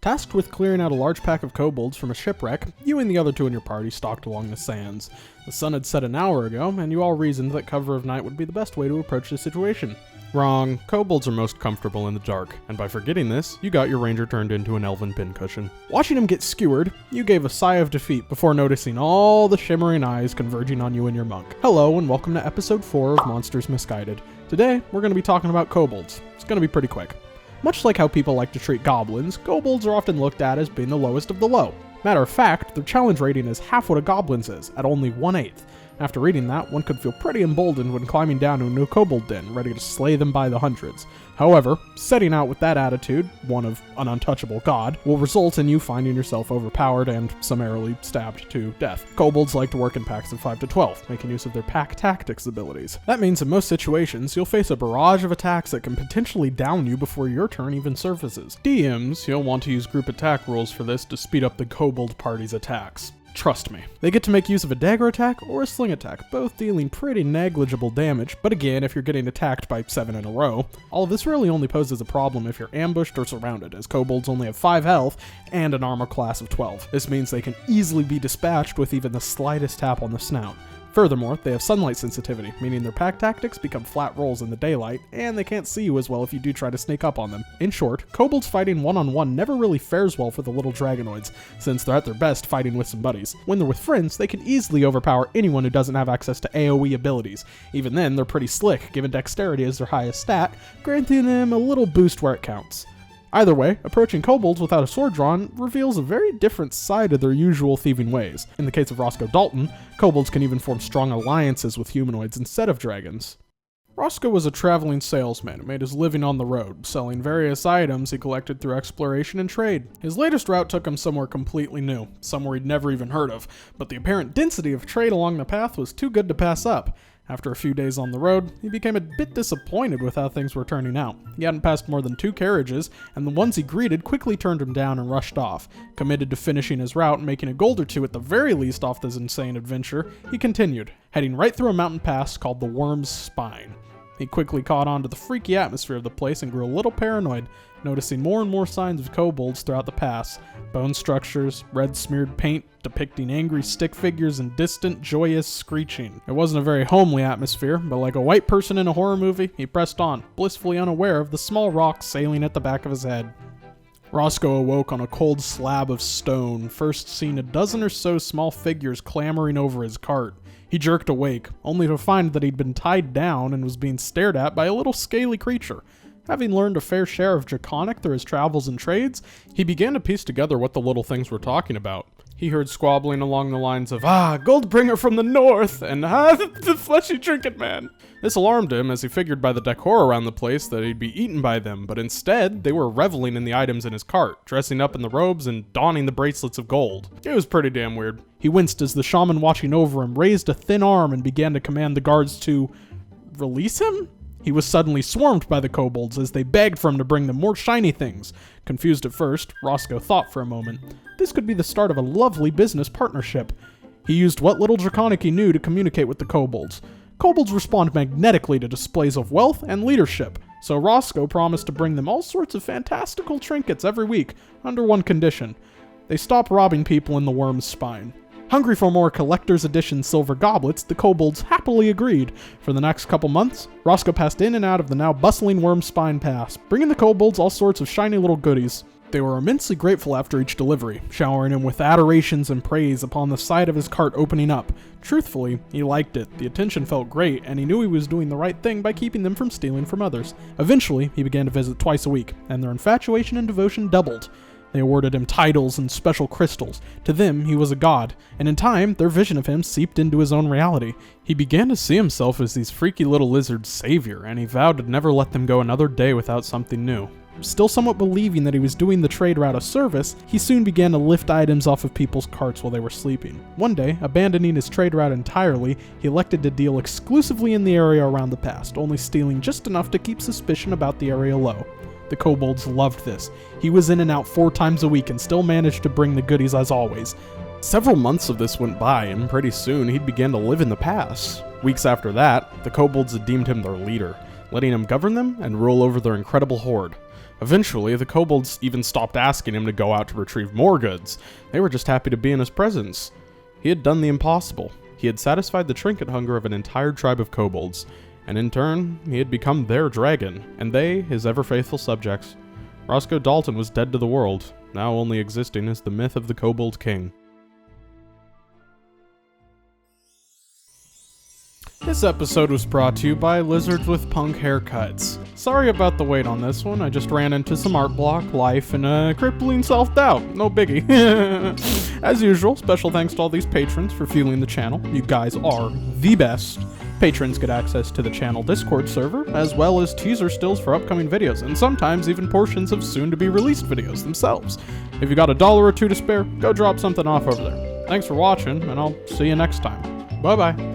Tasked with clearing out a large pack of kobolds from a shipwreck, you and the other two in your party stalked along the sands. The sun had set an hour ago, and you all reasoned that cover of night would be the best way to approach the situation. Wrong. Kobolds are most comfortable in the dark, and by forgetting this, you got your ranger turned into an elven pincushion. Watching him get skewered, you gave a sigh of defeat before noticing all the shimmering eyes converging on you and your monk. Hello, and welcome to episode 4 of Monsters Misguided. Today, we're going to be talking about kobolds. It's going to be pretty quick. Much like how people like to treat goblins, kobolds are often looked at as being the lowest of the low. Matter of fact, their challenge rating is half what a goblin's is, at only 1/8. After reading that, one could feel pretty emboldened when climbing down into a kobold den, ready to slay them by the hundreds. However, setting out with that attitude, one of an untouchable god, will result in you finding yourself overpowered and summarily stabbed to death. Kobolds like to work in packs of 5 to 12, making use of their pack tactics abilities. That means in most situations, you'll face a barrage of attacks that can potentially down you before your turn even surfaces. DMs, you'll want to use group attack rules for this to speed up the kobold party's attacks. Trust me. They get to make use of a dagger attack or a sling attack, both dealing pretty negligible damage, but again, if you're getting attacked by 7 in a row, all of this really only poses a problem if you're ambushed or surrounded, as kobolds only have 5 health and an armor class of 12. This means they can easily be dispatched with even the slightest tap on the snout. Furthermore, they have sunlight sensitivity, meaning their pack tactics become flat rolls in the daylight, and they can't see you as well if you do try to sneak up on them. In short, kobolds fighting one-on-one never really fares well for the little dragonoids, since they're at their best fighting with some buddies. When they're with friends, they can easily overpower anyone who doesn't have access to AoE abilities. Even then, they're pretty slick, given dexterity as their highest stat, granting them a little boost where it counts. Either way, approaching kobolds without a sword drawn reveals a very different side of their usual thieving ways. In the case of Roscoe Dalton, kobolds can even form strong alliances with humanoids instead of dragons. Roscoe was a traveling salesman who made his living on the road, selling various items he collected through exploration and trade. His latest route took him somewhere completely new, somewhere he'd never even heard of, but the apparent density of trade along the path was too good to pass up. After a few days on the road, he became a bit disappointed with how things were turning out. He hadn't passed more than 2 carriages, and the ones he greeted quickly turned him down and rushed off. Committed to finishing his route and making a gold or two at the very least off this insane adventure, he continued, heading right through a mountain pass called the Worm's Spine. He quickly caught on to the freaky atmosphere of the place and grew a little paranoid, noticing more and more signs of kobolds throughout the pass. Bone structures, red-smeared paint depicting angry stick figures, and distant, joyous screeching. It wasn't a very homely atmosphere, but like a white person in a horror movie, he pressed on, blissfully unaware of the small rock sailing at the back of his head. Roscoe awoke on a cold slab of stone, first seeing a dozen or so small figures clambering over his cart. He jerked awake, only to find that he'd been tied down and was being stared at by a little scaly creature. Having learned a fair share of Draconic through his travels and trades, he began to piece together what the little things were talking about. He heard squabbling along the lines of, Goldbringer from the north, and the fleshy trinket man. This alarmed him as he figured by the decor around the place that he'd be eaten by them, but instead, they were reveling in the items in his cart, dressing up in the robes and donning the bracelets of gold. It was pretty damn weird. He winced as the shaman watching over him raised a thin arm and began to command the guards to release him? He was suddenly swarmed by the kobolds as they begged for him to bring them more shiny things. Confused at first, Roscoe thought for a moment. This could be the start of a lovely business partnership. He used what little Draconic he knew to communicate with the kobolds. Kobolds respond magnetically to displays of wealth and leadership, so Roscoe promised to bring them all sorts of fantastical trinkets every week, under one condition. They stop robbing people in the Worm's Spine. Hungry for more collector's edition silver goblets, the kobolds happily agreed. For the next couple months, Roscoe passed in and out of the now bustling Worm's Spine Pass, bringing the kobolds all sorts of shiny little goodies. They were immensely grateful after each delivery, showering him with adorations and praise upon the sight of his cart opening up. Truthfully, he liked it, the attention felt great, and he knew he was doing the right thing by keeping them from stealing from others. Eventually, he began to visit twice a week, and their infatuation and devotion doubled. They awarded him titles and special crystals. To them, he was a god, and in time, their vision of him seeped into his own reality. He began to see himself as these freaky little lizards' savior, and he vowed to never let them go another day without something new. Still somewhat believing that he was doing the trade route a service, he soon began to lift items off of people's carts while they were sleeping. One day, abandoning his trade route entirely, he elected to deal exclusively in the area around the pass, only stealing just enough to keep suspicion about the area low. The kobolds loved this. He was in and out 4 times a week and still managed to bring the goodies as always. Several months of this went by, and pretty soon he'd began to live in the pass. Weeks after that, the kobolds had deemed him their leader, letting him govern them and rule over their incredible horde. Eventually, the kobolds even stopped asking him to go out to retrieve more goods. They were just happy to be in his presence. He had done the impossible. He had satisfied the trinket hunger of an entire tribe of kobolds, and in turn, he had become their dragon, and they, his ever-faithful subjects. Roscoe Dalton was dead to the world, now only existing as the myth of the Kobold King. This episode was brought to you by Lizards with Punk Haircuts. Sorry about the wait on this one, I just ran into some art block, life, and crippling self-doubt. No biggie. As usual, special thanks to all these patrons for fueling the channel. You guys are the best. Patrons get access to the channel Discord server, as well as teaser stills for upcoming videos, and sometimes even portions of soon-to-be-released videos themselves. If you got $1 or $2 to spare, go drop something off over there. Thanks for watching, and I'll see you next time. Bye-bye.